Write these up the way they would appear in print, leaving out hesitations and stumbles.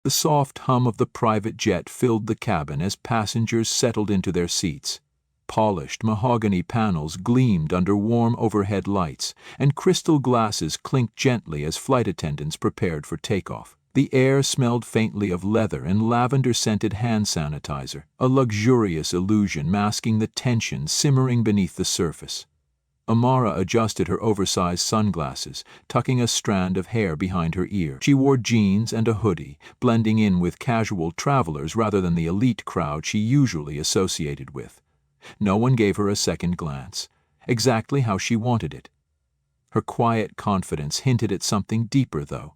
The soft hum of the private jet filled the cabin as passengers settled into their seats. Polished mahogany panels gleamed under warm overhead lights, and crystal glasses clinked gently as flight attendants prepared for takeoff. The air smelled faintly of leather and lavender-scented hand sanitizer, a luxurious illusion masking the tension simmering beneath the surface. Amara adjusted her oversized sunglasses, tucking a strand of hair behind her ear. She wore jeans and a hoodie, blending in with casual travelers rather than the elite crowd she usually associated with. No one gave her a second glance, exactly how she wanted it. Her quiet confidence hinted at something deeper, though.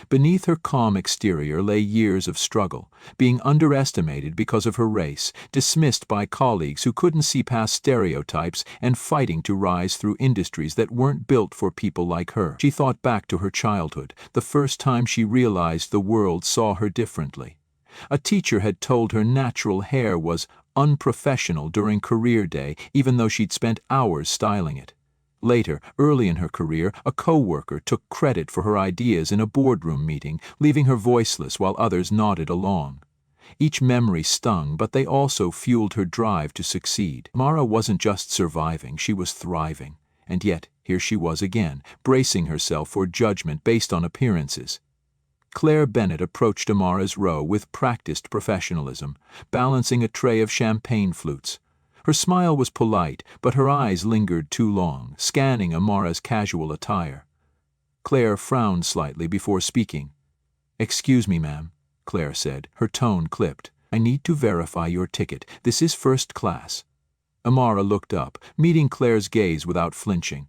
Beneath her calm exterior lay years of struggle, being underestimated because of her race, dismissed by colleagues who couldn't see past stereotypes, and fighting to rise through industries that weren't built for people like her. She thought back to her childhood, the first time she realized the world saw her differently. A teacher had told her natural hair was unprofessional during career day, even though she'd spent hours styling it. Later, early in her career, a co-worker took credit for her ideas in a boardroom meeting, leaving her voiceless while others nodded along. Each memory stung, but they also fueled her drive to succeed. Mara wasn't just surviving, she was thriving. And yet, here she was again, bracing herself for judgment based on appearances. Claire Bennett approached Amara's row with practiced professionalism, balancing a tray of champagne flutes. Her smile was polite, but her eyes lingered too long, scanning Amara's casual attire. Claire frowned slightly before speaking. "Excuse me, ma'am," Claire said, her tone clipped. "I need to verify your ticket. This is first class." Amara looked up, meeting Claire's gaze without flinching.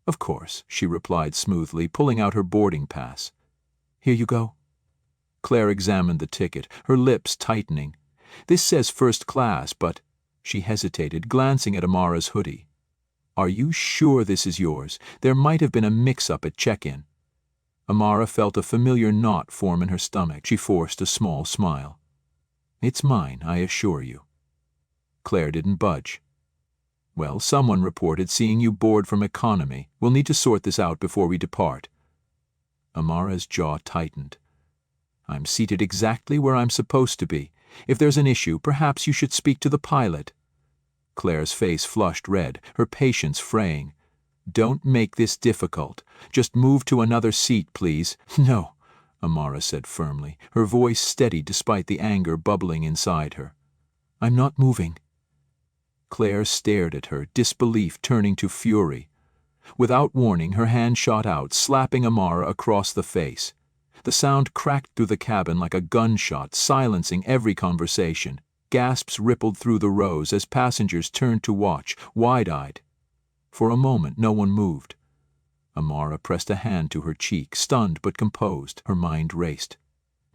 "Of course," she replied smoothly, pulling out her boarding pass. "Here you go." Claire examined the ticket, her lips tightening. "This says first class, but—" She hesitated, glancing at Amara's hoodie. "Are you sure this is yours? There might have been a mix-up at check-in." Amara felt a familiar knot form in her stomach. She forced a small smile. "It's mine, I assure you." Claire didn't budge. "Well, someone reported seeing you board from economy. We'll need to sort this out before we depart." Amara's jaw tightened. "I'm seated exactly where I'm supposed to be. If there's an issue, perhaps you should speak to the pilot." Claire's face flushed red, her patience fraying. "Don't make this difficult. Just move to another seat, please." "No," Amara said firmly, her voice steady despite the anger bubbling inside her. "I'm not moving." Claire stared at her, disbelief turning to fury. Without warning, her hand shot out, slapping Amara across the face. The sound cracked through the cabin like a gunshot, silencing every conversation. Gasps rippled through the rows as passengers turned to watch, wide-eyed. For a moment, no one moved. Amara pressed a hand to her cheek, stunned but composed. Her mind raced.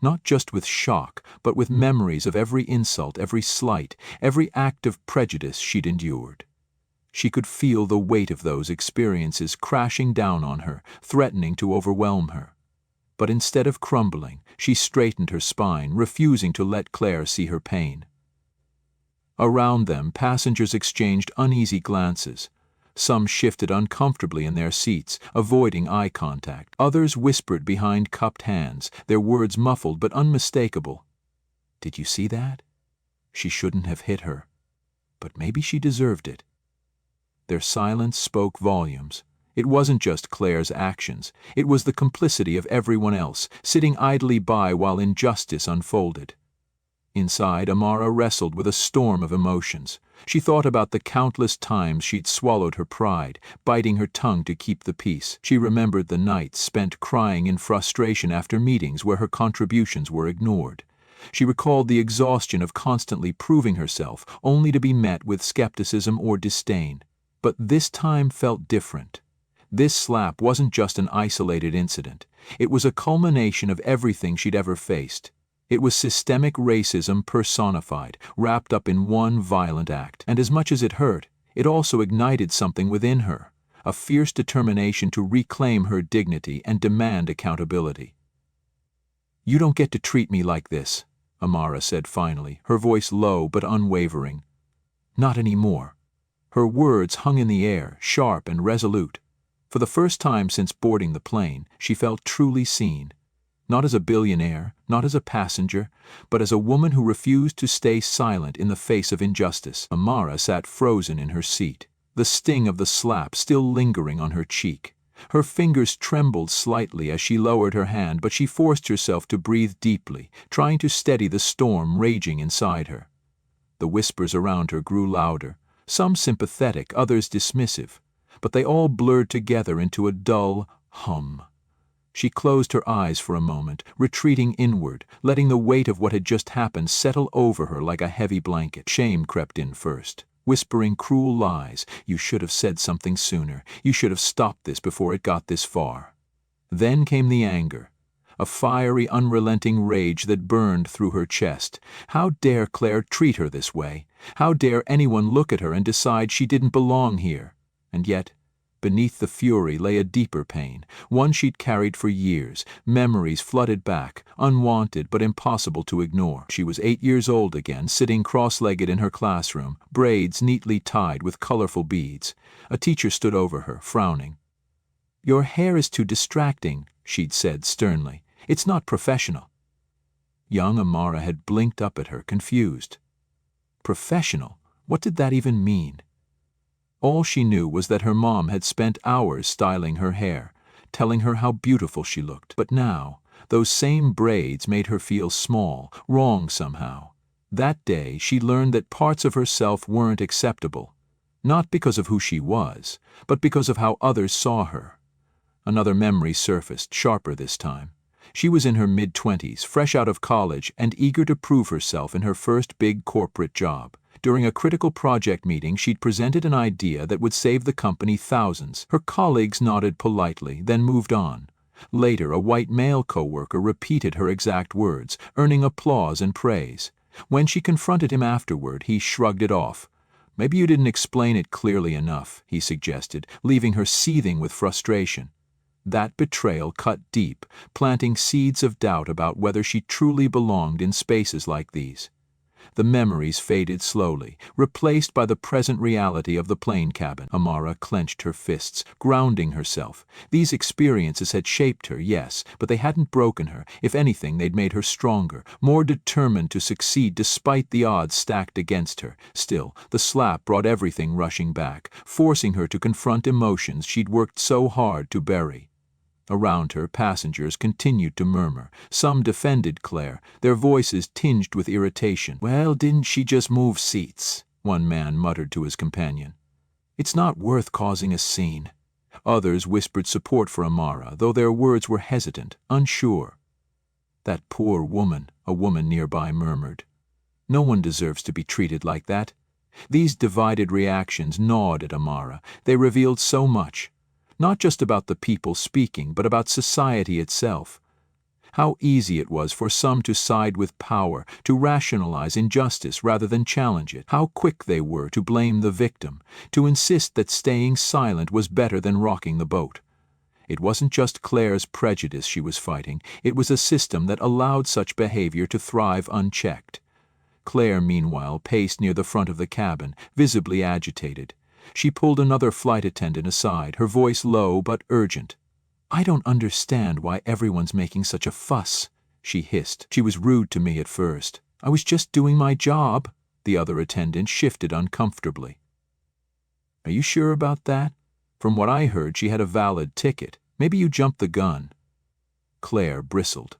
Not just with shock, but with memories of every insult, every slight, every act of prejudice she'd endured. She could feel the weight of those experiences crashing down on her, threatening to overwhelm her. But instead of crumbling, she straightened her spine, refusing to let Claire see her pain. Around them, passengers exchanged uneasy glances. Some shifted uncomfortably in their seats, avoiding eye contact. Others whispered behind cupped hands, their words muffled but unmistakable. "Did you see that? She shouldn't have hit her. But maybe she deserved it." Their silence spoke volumes. It wasn't just Claire's actions. It was the complicity of everyone else, sitting idly by while injustice unfolded. Inside, Amara wrestled with a storm of emotions. She thought about the countless times she'd swallowed her pride, biting her tongue to keep the peace. She remembered the nights spent crying in frustration after meetings where her contributions were ignored. She recalled the exhaustion of constantly proving herself, only to be met with skepticism or disdain. But this time felt different. This slap wasn't just an isolated incident. It was a culmination of everything she'd ever faced. It was systemic racism personified, wrapped up in one violent act. And as much as it hurt, it also ignited something within her, a fierce determination to reclaim her dignity and demand accountability. "You don't get to treat me like this," Amara said finally, her voice low but unwavering. "Not anymore." Her words hung in the air, sharp and resolute. For the first time since boarding the plane, she felt truly seen. Not as a billionaire, not as a passenger, but as a woman who refused to stay silent in the face of injustice. Amara sat frozen in her seat, the sting of the slap still lingering on her cheek. Her fingers trembled slightly as she lowered her hand, but she forced herself to breathe deeply, trying to steady the storm raging inside her. The whispers around her grew louder, some sympathetic, others dismissive, but they all blurred together into a dull hum. She closed her eyes for a moment, retreating inward, letting the weight of what had just happened settle over her like a heavy blanket. Shame crept in first, whispering cruel lies. You should have said something sooner. You should have stopped this before it got this far. Then came the anger, a fiery, unrelenting rage that burned through her chest. How dare Claire treat her this way? How dare anyone look at her and decide she didn't belong here? And yet, beneath the fury lay a deeper pain, one she'd carried for years. Memories flooded back, unwanted but impossible to ignore. She was 8 years old again, sitting cross-legged in her classroom, braids neatly tied with colorful beads. A teacher stood over her, frowning. "Your hair is too distracting," she'd said sternly. "It's not professional." Young Amara had blinked up at her, confused. Professional? What did that even mean? All she knew was that her mom had spent hours styling her hair, telling her how beautiful she looked. But now, those same braids made her feel small, wrong somehow. That day, she learned that parts of herself weren't acceptable, not because of who she was, but because of how others saw her. Another memory surfaced, sharper this time. She was in her mid-20s, fresh out of college, and eager to prove herself in her first big corporate job. During a critical project meeting, she'd presented an idea that would save the company thousands. Her colleagues nodded politely, then moved on. Later, a white male coworker repeated her exact words, earning applause and praise. When she confronted him afterward, he shrugged it off. "Maybe you didn't explain it clearly enough," he suggested, leaving her seething with frustration. That betrayal cut deep, planting seeds of doubt about whether she truly belonged in spaces like these. The memories faded slowly, replaced by the present reality of the plane cabin. Amara clenched her fists, grounding herself. These experiences had shaped her, yes, but they hadn't broken her. If anything, they'd made her stronger, more determined to succeed despite the odds stacked against her. Still, the slap brought everything rushing back, forcing her to confront emotions she'd worked so hard to bury. Around her, passengers continued to murmur. Some defended Claire, their voices tinged with irritation. "Well, didn't she just move seats?" one man muttered to his companion. "It's not worth causing a scene." Others whispered support for Amara, though their words were hesitant, unsure. "That poor woman," a woman nearby murmured. "No one deserves to be treated like that." These divided reactions gnawed at Amara. They revealed so much. Not just about the people speaking, but about society itself. How easy it was for some to side with power, to rationalize injustice rather than challenge it. How quick they were to blame the victim, to insist that staying silent was better than rocking the boat. It wasn't just Claire's prejudice she was fighting, it was a system that allowed such behavior to thrive unchecked. Claire, meanwhile, paced near the front of the cabin, visibly agitated. She pulled another flight attendant aside, her voice low but urgent. "I don't understand why everyone's making such a fuss," she hissed. "She was rude to me at first. I was just doing my job." The other attendant shifted uncomfortably. "Are you sure about that? From what I heard, she had a valid ticket. Maybe you jumped the gun." Claire bristled.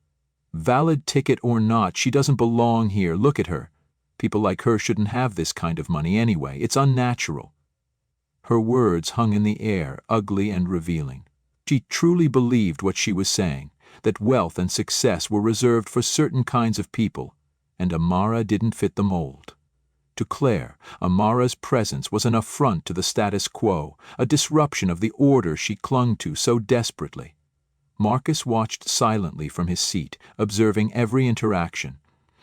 "Valid ticket or not, she doesn't belong here. Look at her. People like her shouldn't have this kind of money anyway. It's unnatural." Her words hung in the air, ugly and revealing. She truly believed what she was saying, that wealth and success were reserved for certain kinds of people, and Amara didn't fit the mold. To Claire, Amara's presence was an affront to the status quo, a disruption of the order she clung to so desperately. Marcus watched silently from his seat, observing every interaction.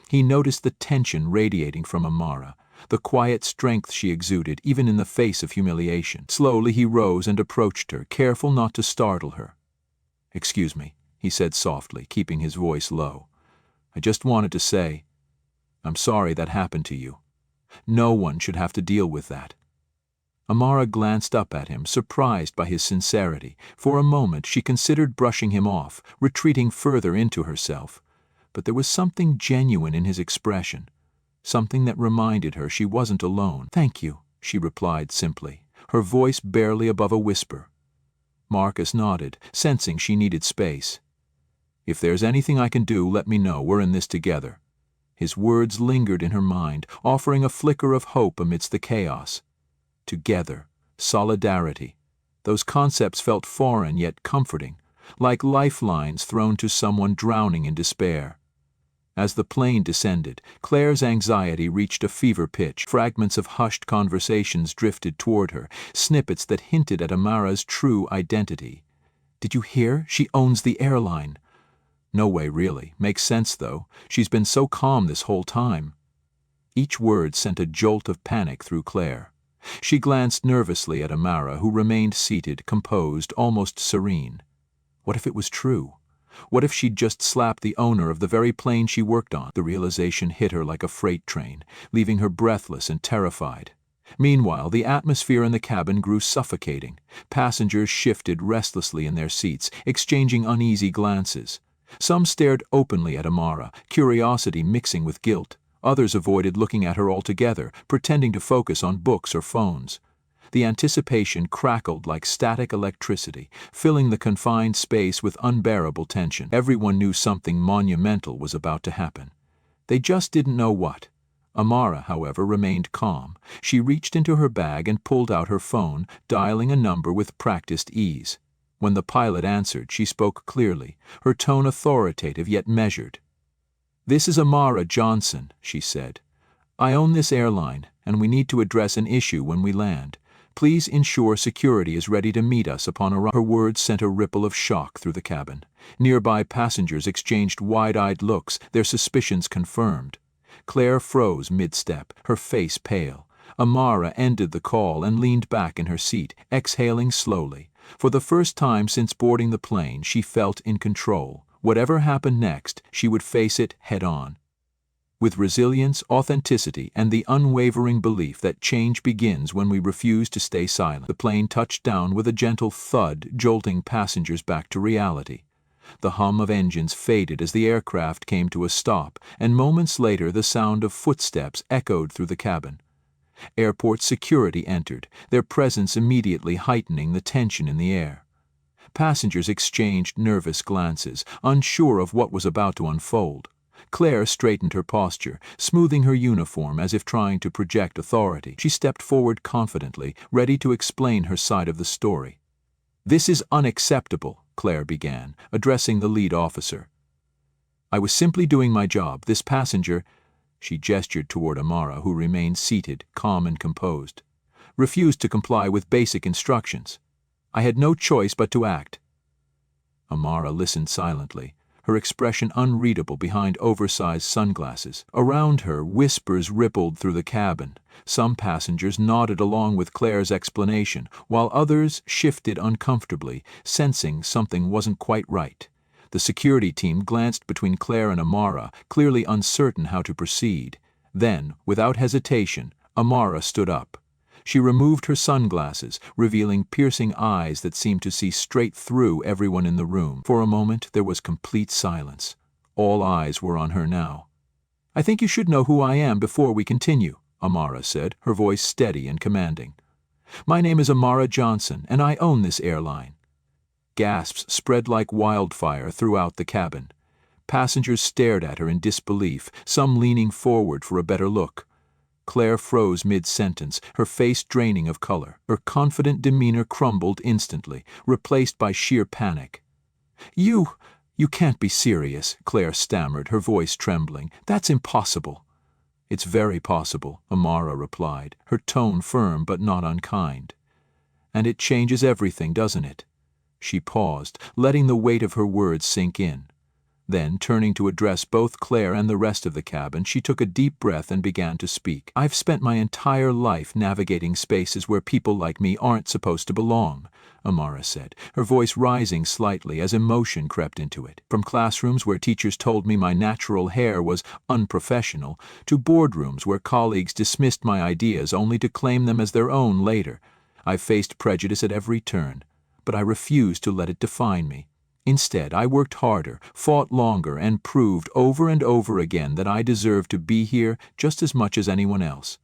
He noticed the tension radiating from Amara, the quiet strength she exuded even in the face of humiliation. Slowly he rose and approached her, careful not to startle her. "Excuse me," he said softly, keeping his voice low. "I just wanted to say, I'm sorry that happened to you. No one should have to deal with that." Amara glanced up at him, surprised by his sincerity. For a moment she considered brushing him off, retreating further into herself. But there was something genuine in his expression, something that reminded her she wasn't alone. "Thank you," she replied simply, her voice barely above a whisper. Marcus nodded, sensing she needed space. "If there's anything I can do, let me know. We're in this together." His words lingered in her mind, offering a flicker of hope amidst the chaos. Together, solidarity. Those concepts felt foreign yet comforting, like lifelines thrown to someone drowning in despair. As the plane descended, Claire's anxiety reached a fever pitch. Fragments of hushed conversations drifted toward her, snippets that hinted at Amara's true identity. "Did you hear? She owns the airline." "No way, really. Makes sense, though. She's been so calm this whole time." Each word sent a jolt of panic through Claire. She glanced nervously at Amara, who remained seated, composed, almost serene. What if it was true? What if she'd just slapped the owner of the very plane she worked on? The realization hit her like a freight train, leaving her breathless and terrified. Meanwhile, the atmosphere in the cabin grew suffocating. Passengers shifted restlessly in their seats, exchanging uneasy glances. Some stared openly at Amara, curiosity mixing with guilt. Others avoided looking at her altogether, pretending to focus on books or phones. The anticipation crackled like static electricity, filling the confined space with unbearable tension. Everyone knew something monumental was about to happen. They just didn't know what. Amara, however, remained calm. She reached into her bag and pulled out her phone, dialing a number with practiced ease. When the pilot answered, she spoke clearly, her tone authoritative yet measured. "This is Amara Johnson," she said. "I own this airline, and we need to address an issue when we land. Please ensure security is ready to meet us upon arrival." Her words sent a ripple of shock through the cabin. Nearby passengers exchanged wide-eyed looks, their suspicions confirmed. Claire froze mid-step, her face pale. Amara ended the call and leaned back in her seat, exhaling slowly. For the first time since boarding the plane, she felt in control. Whatever happened next, she would face it head-on. With resilience, authenticity, and the unwavering belief that change begins when we refuse to stay silent. The plane touched down with a gentle thud, jolting passengers back to reality. The hum of engines faded as the aircraft came to a stop, and moments later the sound of footsteps echoed through the cabin. Airport security entered, their presence immediately heightening the tension in the air. Passengers exchanged nervous glances, unsure of what was about to unfold. Claire straightened her posture, smoothing her uniform as if trying to project authority. She stepped forward confidently, ready to explain her side of the story. "This is unacceptable," Claire began, addressing the lead officer. "I was simply doing my job. This passenger—" She gestured toward Amara, who remained seated, calm and composed. "Refused to comply with basic instructions. I had no choice but to act." Amara listened silently, her expression unreadable behind oversized sunglasses. Around her, whispers rippled through the cabin. Some passengers nodded along with Claire's explanation, while others shifted uncomfortably, sensing something wasn't quite right. The security team glanced between Claire and Amara, clearly uncertain how to proceed. Then, without hesitation, Amara stood up. She removed her sunglasses, revealing piercing eyes that seemed to see straight through everyone in the room. For a moment there was complete silence. All eyes were on her now. "I think you should know who I am before we continue," Amara said, her voice steady and commanding. "My name is Amara Johnson, and I own this airline." Gasps spread like wildfire throughout the cabin. Passengers stared at her in disbelief, some leaning forward for a better look. Claire froze mid-sentence, her face draining of color. Her confident demeanor crumbled instantly, replaced by sheer panic. You can't be serious," Claire stammered, her voice trembling. "That's impossible." "It's very possible," Amara replied, her tone firm but not unkind. "And it changes everything, doesn't it?" She paused, letting the weight of her words sink in. Then, turning to address both Claire and the rest of the cabin, she took a deep breath and began to speak. "I've spent my entire life navigating spaces where people like me aren't supposed to belong," Amara said, her voice rising slightly as emotion crept into it. "From classrooms where teachers told me my natural hair was unprofessional, to boardrooms where colleagues dismissed my ideas only to claim them as their own later. I faced prejudice at every turn, but I refused to let it define me. Instead, I worked harder, fought longer, and proved over and over again that I deserved to be here just as much as anyone else.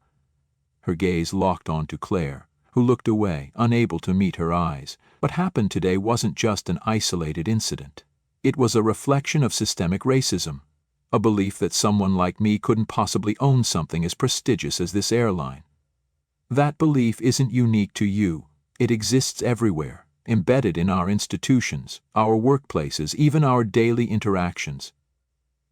Her gaze locked onto Claire, who looked away, unable to meet her eyes. What happened today wasn't just an isolated incident. It was a reflection of systemic racism, a belief that someone like me couldn't possibly own something as prestigious as this airline. That belief isn't unique to you. It exists everywhere, embedded in our institutions, our workplaces, even our daily interactions.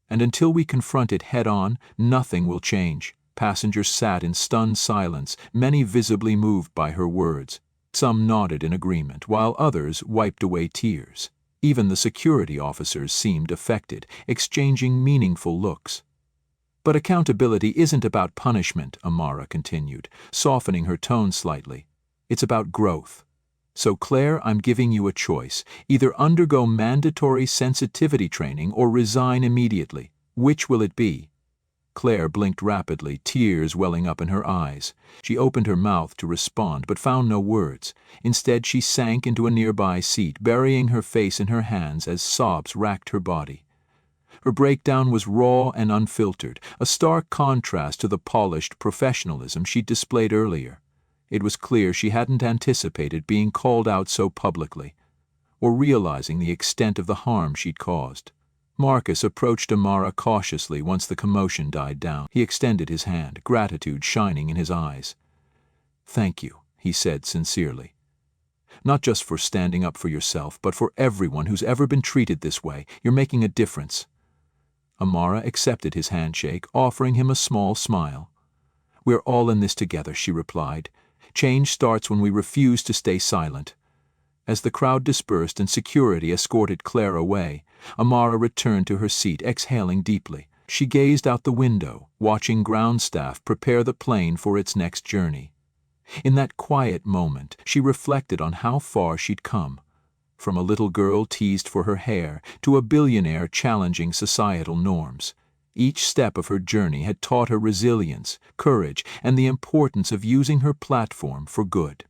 And until we confront it head-on, nothing will change. Passengers sat in stunned silence, many visibly moved by her words. Some nodded in agreement, while others wiped away tears. Even the security officers seemed affected, exchanging meaningful looks. But accountability isn't about punishment, Amara continued, softening her tone slightly. It's about growth. So Claire, I'm giving you a choice. Either undergo mandatory sensitivity training or resign immediately. Which will it be? Claire blinked rapidly, tears welling up in her eyes. She opened her mouth to respond, but found no words. Instead, she sank into a nearby seat, burying her face in her hands as sobs racked her body. Her breakdown was raw and unfiltered, a stark contrast to the polished professionalism she'd displayed earlier. It was clear she hadn't anticipated being called out so publicly, or realizing the extent of the harm she'd caused. Marcus approached Amara cautiously once the commotion died down. He extended his hand, gratitude shining in his eyes. "Thank you," he said sincerely. "Not just for standing up for yourself, but for everyone who's ever been treated this way. You're making a difference." Amara accepted his handshake, offering him a small smile. "We're all in this together," she replied. "Change starts when we refuse to stay silent." As the crowd dispersed and security escorted Claire away, Amara returned to her seat, exhaling deeply. She gazed out the window, watching ground staff prepare the plane for its next journey. In that quiet moment, she reflected on how far she'd come. From a little girl teased for her hair to a billionaire challenging societal norms. Each step of her journey had taught her resilience, courage, and the importance of using her platform for good.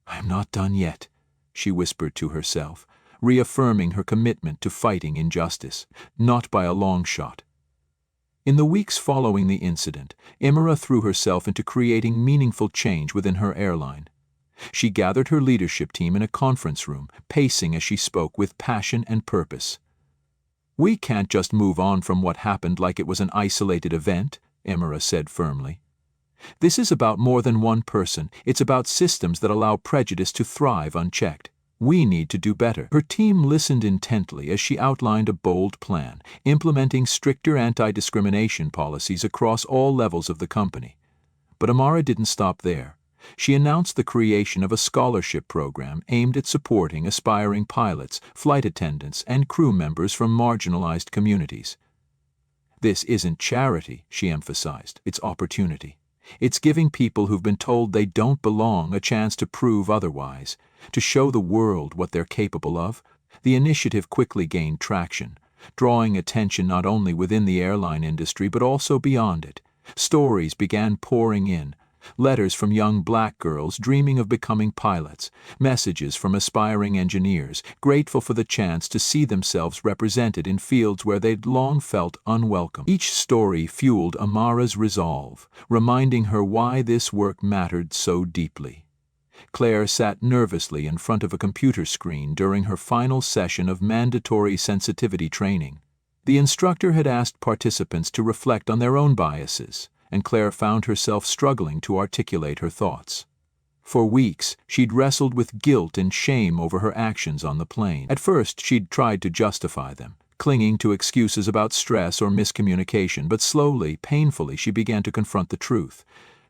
"I'm not done yet," she whispered to herself, reaffirming her commitment to fighting injustice, not by a long shot. In the weeks following the incident, Amara threw herself into creating meaningful change within her airline. She gathered her leadership team in a conference room, pacing as she spoke with passion and purpose. "We can't just move on from what happened like it was an isolated event," Amara said firmly. "This is about more than one person. It's about systems that allow prejudice to thrive unchecked. We need to do better." Her team listened intently as she outlined a bold plan, implementing stricter anti-discrimination policies across all levels of the company. But Amara didn't stop there. She announced the creation of a scholarship program aimed at supporting aspiring pilots, flight attendants, and crew members from marginalized communities. "This isn't charity," she emphasized. "It's opportunity. It's giving people who've been told they don't belong a chance to prove otherwise, to show the world what they're capable of." The initiative quickly gained traction, drawing attention not only within the airline industry but also beyond it. Stories began pouring in. Letters from young black girls dreaming of becoming pilots, messages from aspiring engineers, grateful for the chance to see themselves represented in fields where they'd long felt unwelcome. Each story fueled Amara's resolve, reminding her why this work mattered so deeply. Claire sat nervously in front of a computer screen during her final session of mandatory sensitivity training. The instructor had asked participants to reflect on their own biases, and Claire found herself struggling to articulate her thoughts. For weeks, she'd wrestled with guilt and shame over her actions on the plane. At first, she'd tried to justify them, clinging to excuses about stress or miscommunication, but slowly, painfully, she began to confront the truth.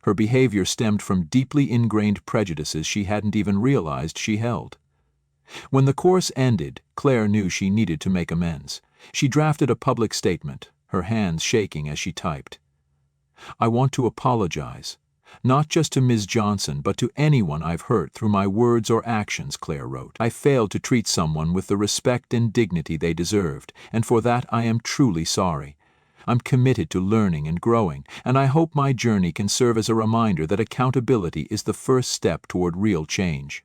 Her behavior stemmed from deeply ingrained prejudices she hadn't even realized she held. When the course ended, Claire knew she needed to make amends. She drafted a public statement, her hands shaking as she typed. "I want to apologize, not just to Ms. Johnson, but to anyone I've hurt through my words or actions," Claire wrote. "I failed to treat someone with the respect and dignity they deserved, and for that I am truly sorry. I'm committed to learning and growing, and I hope my journey can serve as a reminder that accountability is the first step toward real change."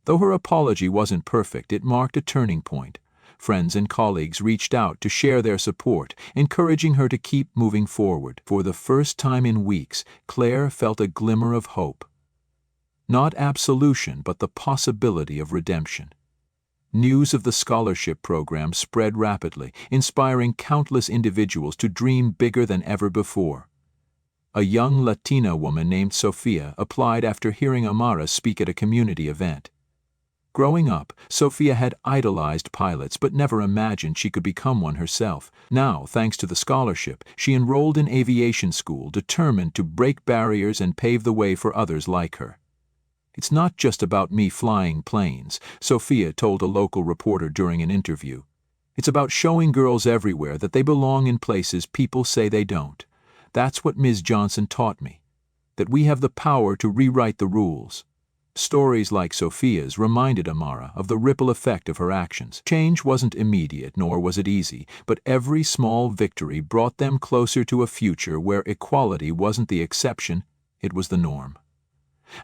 Though her apology wasn't perfect, it marked a turning point. Friends and colleagues reached out to share their support, encouraging her to keep moving forward. For the first time in weeks, Claire felt a glimmer of hope. Not absolution, but the possibility of redemption. News of the scholarship program spread rapidly, inspiring countless individuals to dream bigger than ever before. A young Latina woman named Sofia applied after hearing Amara speak at a community event. Growing up, Sofia had idolized pilots but never imagined she could become one herself. Now, thanks to the scholarship, she enrolled in aviation school, determined to break barriers and pave the way for others like her. "It's not just about me flying planes," Sofia told a local reporter during an interview. "It's about showing girls everywhere that they belong in places people say they don't. That's what Ms. Johnson taught me, that we have the power to rewrite the rules." Stories like Sofia's reminded Amara of the ripple effect of her actions. Change wasn't immediate, nor was it easy, but every small victory brought them closer to a future where equality wasn't the exception, it was the norm.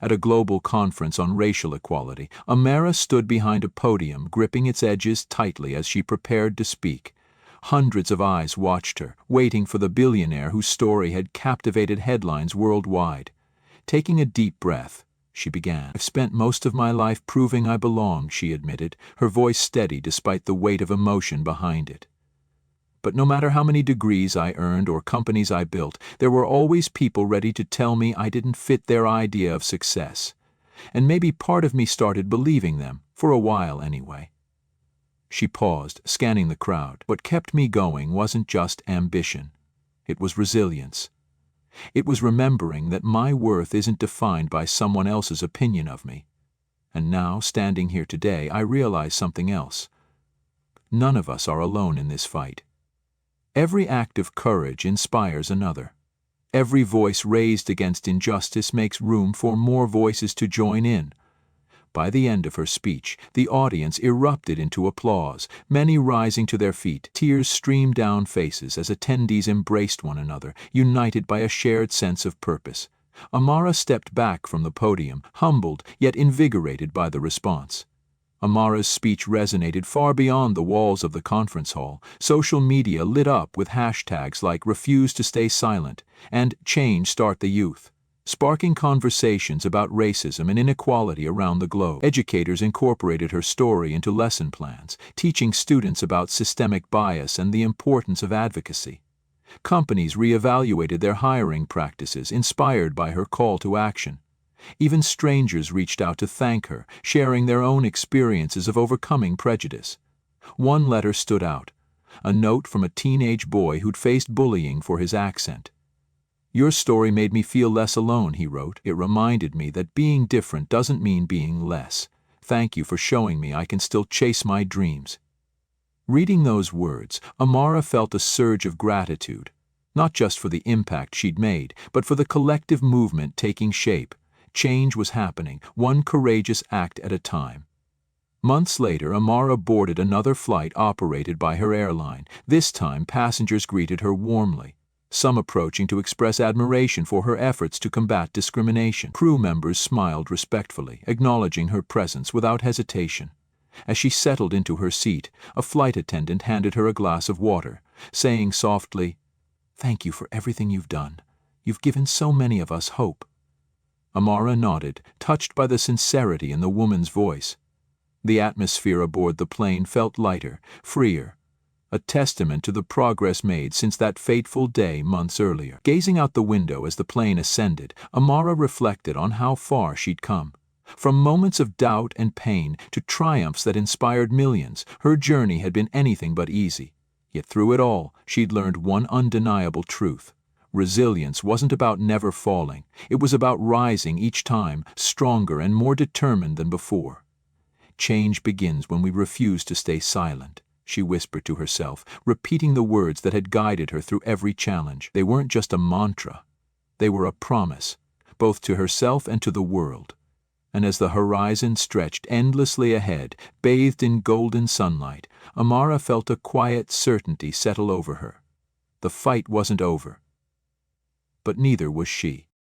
At a global conference on racial equality, Amara stood behind a podium, gripping its edges tightly as she prepared to speak. Hundreds of eyes watched her, waiting for the billionaire whose story had captivated headlines worldwide. Taking a deep breath, she began. "I've spent most of my life proving I belong," she admitted, her voice steady despite the weight of emotion behind it. "But no matter how many degrees I earned or companies I built, there were always people ready to tell me I didn't fit their idea of success. And maybe part of me started believing them, for a while anyway." She paused, scanning the crowd. What kept me going wasn't just ambition. It was resilience. It was remembering that my worth isn't defined by someone else's opinion of me. And now, standing here today, I realize something else. None of us are alone in this fight. Every act of courage inspires another. Every voice raised against injustice makes room for more voices to join in. By the end of her speech, the audience erupted into applause, many rising to their feet. Tears streamed down faces as attendees embraced one another, united by a shared sense of purpose. Amara stepped back from the podium, humbled yet invigorated by the response. Amara's speech resonated far beyond the walls of the conference hall. Social media lit up with hashtags like "Refuse to Stay Silent" and "Change Start the Youth," sparking conversations about racism and inequality around the globe. Educators incorporated her story into lesson plans, teaching students about systemic bias and the importance of advocacy. Companies reevaluated their hiring practices, inspired by her call to action. Even strangers reached out to thank her, sharing their own experiences of overcoming prejudice. One letter stood out, a note from a teenage boy who'd faced bullying for his accent. "Your story made me feel less alone," he wrote. "It reminded me that being different doesn't mean being less. Thank you for showing me I can still chase my dreams." Reading those words, Amara felt a surge of gratitude, not just for the impact she'd made, but for the collective movement taking shape. Change was happening, one courageous act at a time. Months later, Amara boarded another flight operated by her airline. This time, passengers greeted her warmly, some approaching to express admiration for her efforts to combat discrimination. Crew members smiled respectfully, acknowledging her presence without hesitation. As she settled into her seat, a flight attendant handed her a glass of water, saying softly, "Thank you for everything you've done. You've given so many of us hope." Amara nodded, touched by the sincerity in the woman's voice. The atmosphere aboard the plane felt lighter, freer, a testament to the progress made since that fateful day months earlier. Gazing out the window as the plane ascended, Amara reflected on how far she'd come. From moments of doubt and pain to triumphs that inspired millions, her journey had been anything but easy. Yet through it all, she'd learned one undeniable truth. Resilience wasn't about never falling. It was about rising each time, stronger and more determined than before. "Change begins when we refuse to stay silent," she whispered to herself, repeating the words that had guided her through every challenge. They weren't just a mantra. They were a promise, both to herself and to the world. And as the horizon stretched endlessly ahead, bathed in golden sunlight, Amara felt a quiet certainty settle over her. The fight wasn't over. But neither was she.